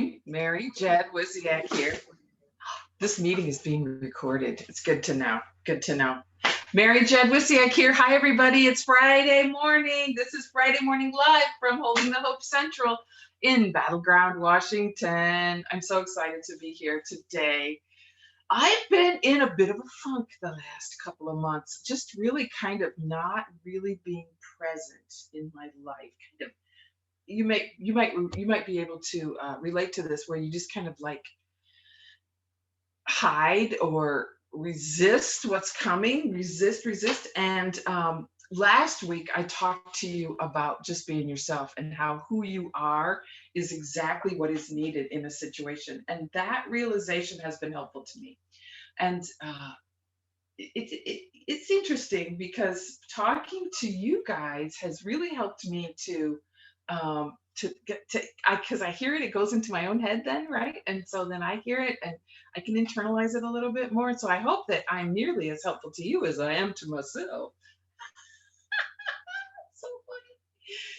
morning. Mary Jed Wisiak here. This meeting is being recorded. It's good to know. Good to know. Mary Jed Wisiak here. Hi, everybody. It's Friday morning. This is Friday Morning Live from Holding the Hope Central in Battleground, Washington. I'm so excited to be here today. I've been in a bit of a funk the last couple of months, just really kind of not really being present in my life. Kind of, you might be able to relate to this, where you just kind of like hide or resist what's coming, resist. And last week I talked to you about just being yourself and how who you are is exactly what is needed in a situation. And that realization has been helpful to me. And it's interesting because talking to you guys has really helped me to get to, because I hear it, it goes into my own head then, right? And so then I hear it and I can internalize it a little bit more. So I hope that I'm nearly as helpful to you as I am to myself. So funny.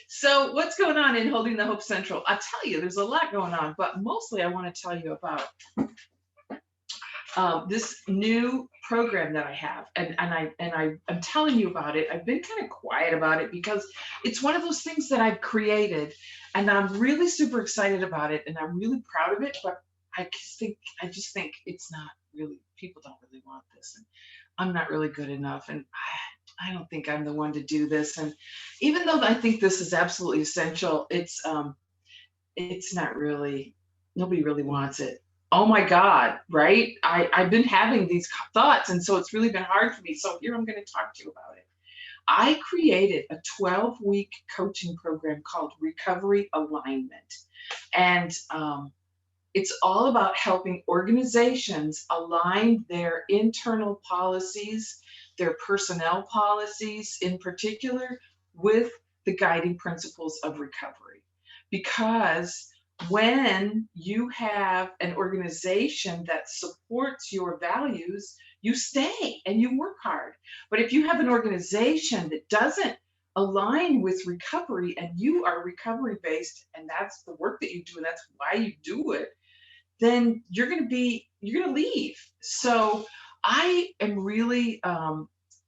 So what's going on in Holding the Hope Central? I'll tell you, there's a lot going on, but mostly I want to tell you about this new program that I have, I'm telling you about it. I've been kind of quiet about it because it's one of those things that I've created, and I'm really super excited about it, and I'm really proud of it. But I just think it's not really, people don't really want this, and I'm not really good enough, and I don't think I'm the one to do this. And even though I think this is absolutely essential, it's not really, nobody really wants it. Oh my God, right? I've been having these thoughts, and so it's really been hard for me. So here I'm going to talk to you about it. I created a 12-week coaching program called Recovery Alignment. And it's all about helping organizations align their internal policies, their personnel policies in particular, with the guiding principles of recovery. Because when you have an organization that supports your values, you stay and you work hard. But if you have an organization that doesn't align with recovery, and you are recovery based, and that's the work that you do and that's why you do it, then you're going to leave. So I am really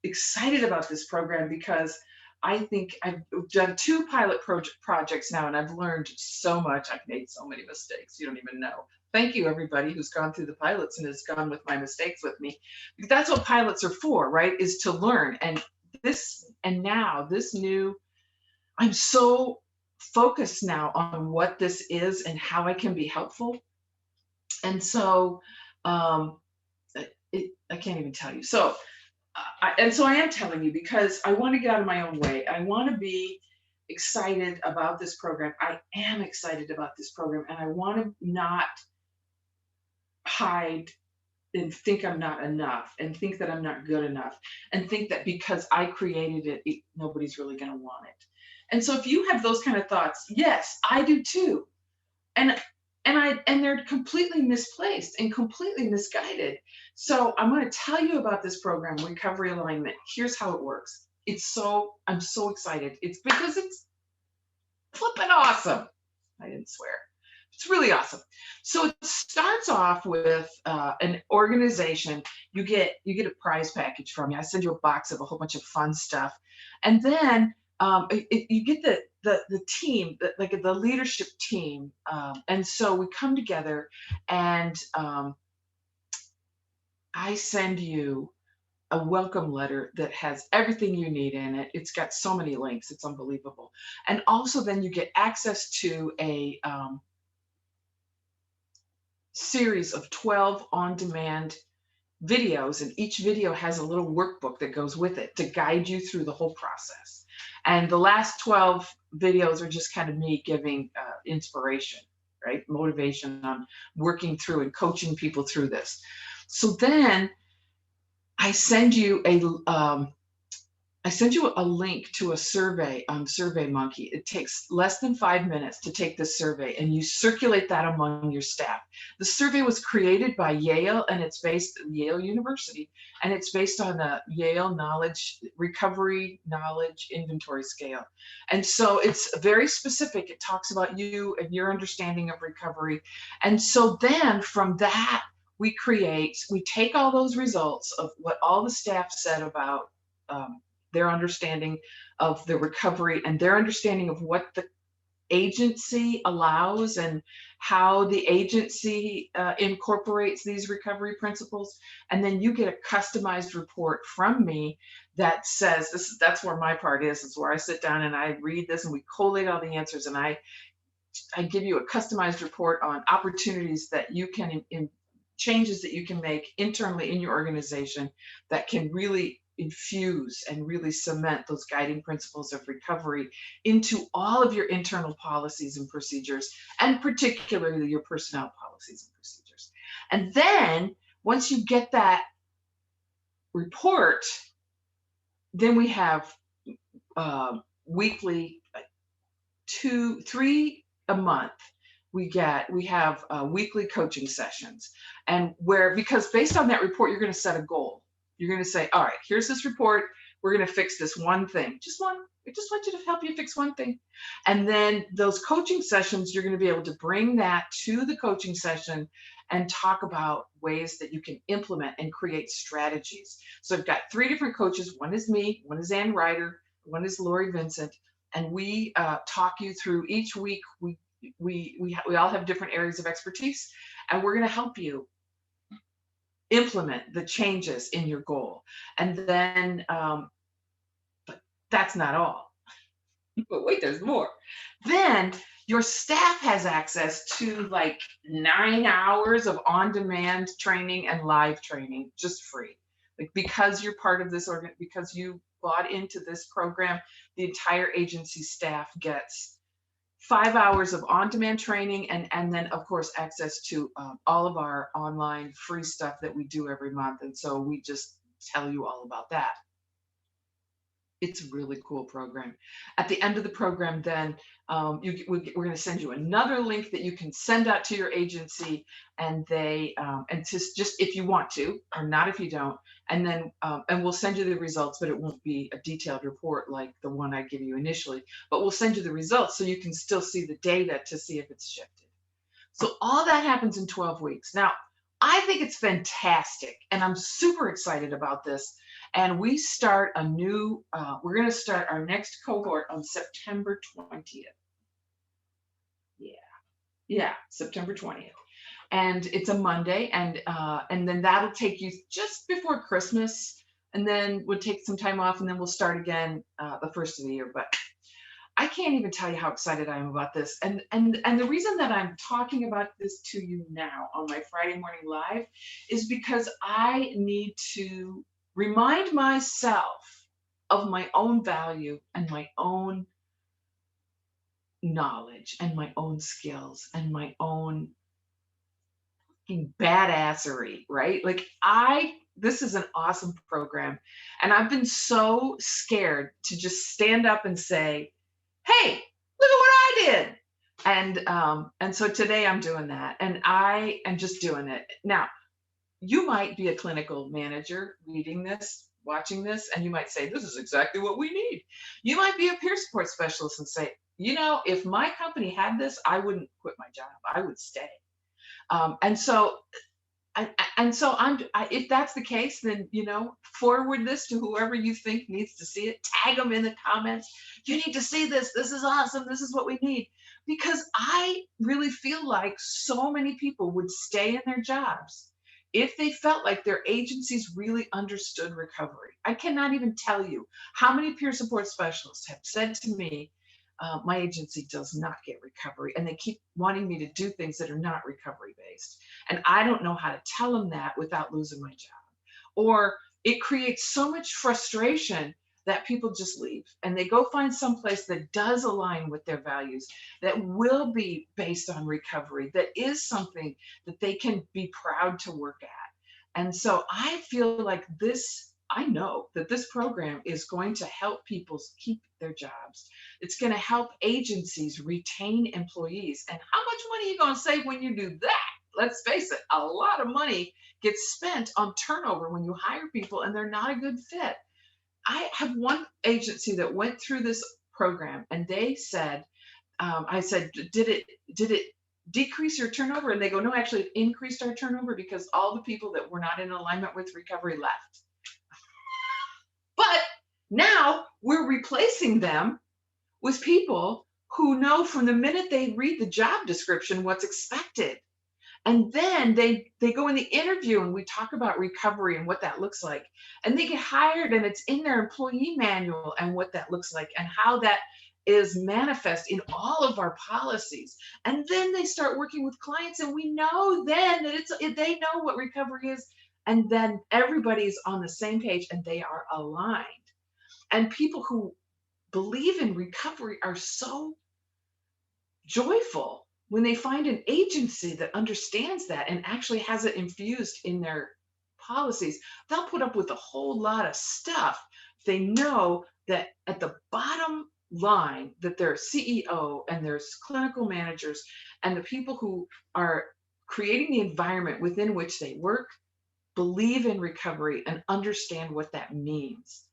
excited about this program because I think I've done 2 pilot projects now, and I've learned so much. I've made so many mistakes. You don't even know. Thank you, everybody who's gone through the pilots and has gone with my mistakes with me. That's what pilots are for, right? Is to learn. This new, I'm so focused now on what this is and how I can be helpful. And so I can't even tell you. So I am telling you because I want to get out of my own way. I want to be excited about this program. I am excited about this program, and I want to not hide and think I'm not enough, and think that I'm not good enough, and think that because I created it, nobody's really going to want it. And so if you have those kind of thoughts, yes, I do too. And they're completely misplaced and completely misguided. So I'm going to tell you about this program, Recovery Alignment. Here's how it works. I'm so excited. It's because it's flipping awesome. I didn't swear. It's really awesome. So it starts off with an organization. You get a prize package from me. I send you a box of a whole bunch of fun stuff, and then you get the team, like the leadership team, and so we come together, and I send you a welcome letter that has everything you need in it. It's got so many links, it's unbelievable. And also then you get access to a series of 12 on-demand videos, and each video has a little workbook that goes with it to guide you through the whole process. And the last 12 videos are just kind of me giving inspiration, right? Motivation on working through and coaching people through this. So then I send you I sent you a link to a survey on SurveyMonkey. It takes less than 5 minutes to take this survey, and you circulate that among your staff. The survey was created by Yale, and it's based at Yale University, and it's based on the Yale Knowledge Recovery Knowledge Inventory Scale. And so it's very specific. It talks about you and your understanding of recovery. And so then from that, we take all those results of what all the staff said about their understanding of the recovery and their understanding of what the agency allows and how the agency incorporates these recovery principles. And then you get a customized report from me that says that's where my part is where I sit down and I read this and we collate all the answers, and I give you a customized report on opportunities that you can in changes that you can make internally in your organization that can really infuse and really cement those guiding principles of recovery into all of your internal policies and procedures, and particularly your personnel policies and procedures. And then once you get that report, then we have weekly, 3 a month. We have weekly coaching sessions, and because based on that report, you're going to set a goal. You're going to say, all right, here's this report. We're going to fix this one thing, just one. I just want you to help you fix one thing. And then those coaching sessions, you're going to be able to bring that to the coaching session and talk about ways that you can implement and create strategies. So I've got 3 different coaches. One is me, one is Ann Ryder, one is Lori Vincent, and we talk you through each week. We all have different areas of expertise, and we're going to help you implement the changes in your goal. And then, but that's not all. But wait, there's more. Then your staff has access to like 9 hours of on-demand training and live training, just free. Like, because you're part of this because you bought into this program, the entire agency staff gets 5 hours of on-demand training, and then of course access to all of our online free stuff that we do every month. And so we just tell you all about that. It's a really cool program. At the end of the program, then we're going to send you another link that you can send out to your agency, and and just if you want to, or not if you don't, and then and we'll send you the results, but it won't be a detailed report like the one I give you initially. But we'll send you the results so you can still see the data to see if it's shifted. So all that happens in 12 weeks. Now, I think it's fantastic, and I'm super excited about this. And we start we're going to start our next cohort on September 20th. Yeah, September 20th. And it's a Monday, and then that'll take you just before Christmas, and then we'll take some time off, and then we'll start again the first of the year. But I can't even tell you how excited I am about this. And the reason that I'm talking about this to you now on my Friday morning live is because I need to remind myself of my own value and my own knowledge and my own skills and my own badassery, right? Like, this is an awesome program, and I've been so scared to just stand up and say, hey, look at what I did. And so today I'm doing that, and I am just doing it. Now, you might be a clinical manager reading this, watching this, and you might say, this is exactly what we need. You might be a peer support specialist and say, if my company had this, I wouldn't quit my job. I would stay. And so if that's the case, then, forward this to whoever you think needs to see it. Tag them in the comments. You need to see this. This is awesome. This is what we need. Because I really feel like so many people would stay in their jobs if they felt like their agencies really understood recovery. I cannot even tell you how many peer support specialists have said to me, my agency does not get recovery, and they keep wanting me to do things that are not recovery based. And I don't know how to tell them that without losing my job. Or it creates so much frustration that people just leave and they go find someplace that does align with their values, that will be based on recovery, that is something that they can be proud to work at. And so I feel like I know that this program is going to help people keep their jobs. It's going to help agencies retain employees. And how much money are you going to save when you do that? Let's face it, a lot of money gets spent on turnover when you hire people and they're not a good fit. I have one agency that went through this program and they said, I said, did it decrease your turnover? And they go, no, actually, it increased our turnover because all the people that were not in alignment with recovery left. But now we're replacing them with people who know from the minute they read the job description what's expected. And then they go in the interview and we talk about recovery and what that looks like. And they get hired and it's in their employee manual and what that looks like and how that is manifest in all of our policies. And then they start working with clients and we know then that they know what recovery is. And then everybody's on the same page and they are aligned. And people who believe in recovery are so joyful when they find an agency that understands that and actually has it infused in their policies. They'll put up with a whole lot of stuff. They know that at the bottom line that their CEO and their clinical managers and the people who are creating the environment within which they work believe in recovery and understand what that means.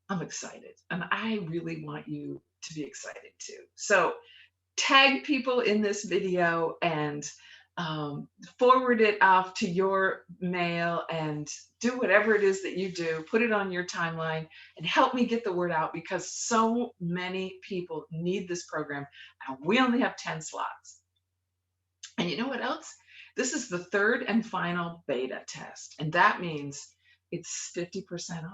I'm excited and I really want you to be excited too. So tag people in this video and forward it off to your mail and do whatever it is that you do. Put it on your timeline and help me get the word out because so many people need this program and we only have 10 slots. And you know what else? This is the third and final beta test, and that means it's 50% off.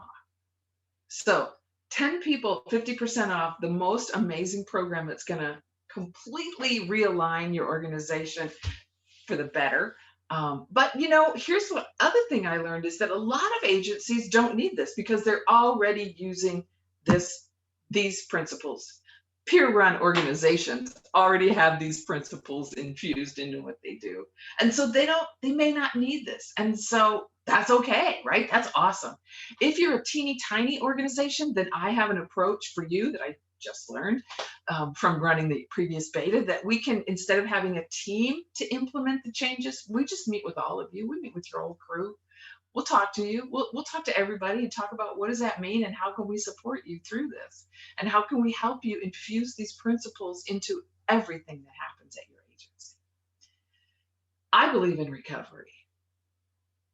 So 10 people, 50% off, the most amazing program that's going to completely realign your organization for the better. But here's what other thing I learned is that a lot of agencies don't need this because they're already using these principles. Peer-run organizations already have these principles infused into what they do. And so they may not need this. And so that's okay, right? That's awesome. If you're a teeny tiny organization, then I have an approach for you that I just learned from running the previous beta that we can, instead of having a team to implement the changes, we just meet with all of you. We meet with your whole crew. We'll talk to you. We'll talk to everybody and talk about what does that mean and how can we support you through this? And how can we help you infuse these principles into everything that happens at your agency? I believe in recovery.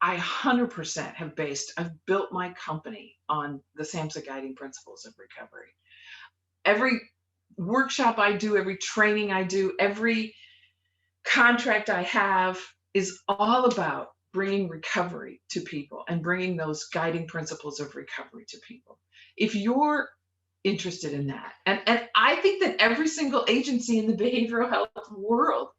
I 100% I've built my company on the SAMHSA guiding principles of recovery. Every workshop I do, every training I do, every contract I have is all about bringing recovery to people and bringing those guiding principles of recovery to people. If you're interested in that, and I think that every single agency in the behavioral health world,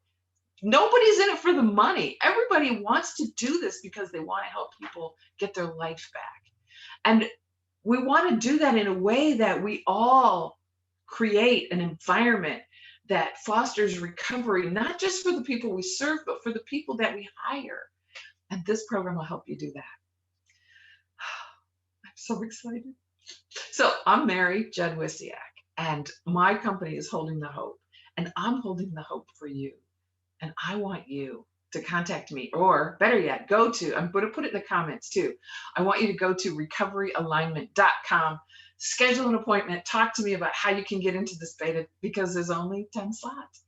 nobody's in it for the money. Everybody wants to do this because they want to help people get their life back. And we want to do that in a way that we all create an environment that fosters recovery, not just for the people we serve, but for the people that we hire. And this program will help you do that. I'm so excited. So I'm Mary Judwisiak, and my company is Holding the Hope. And I'm holding the hope for you. And I want you to contact me, or better yet, I'm going to put it in the comments too. I want you to go to recoveryalignment.com, schedule an appointment, talk to me about how you can get into this beta because there's only 10 slots.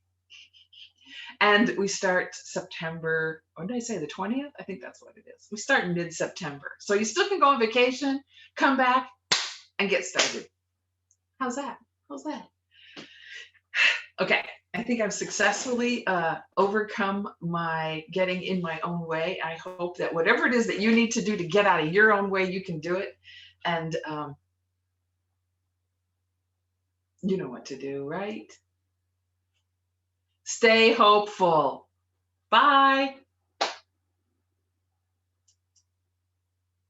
And we start September, what did I say, the 20th? I think that's what it is. We start in mid-September. So you still can go on vacation, come back, and get started. How's that? Okay, I think I've successfully overcome my getting in my own way. I hope that whatever it is that you need to do to get out of your own way, you can do it. And you know what to do, right? Stay hopeful. Bye.